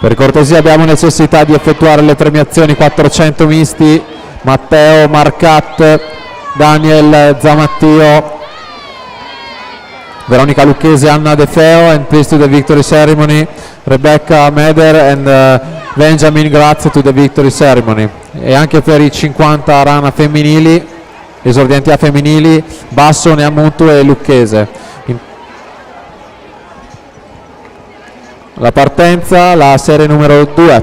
Per cortesia abbiamo necessità di effettuare le premiazioni 400 misti. Matteo Marcat, Daniel Zamattio, Veronica Lucchesi, Anna De Feo, and please to the victory ceremony Rebecca Meder and Benjamin Graz to the victory ceremony. E anche per i 50 rana femminili, esordienti A femminili, Basso, Neamuntu e Lucchese. La partenza, la serie numero 2.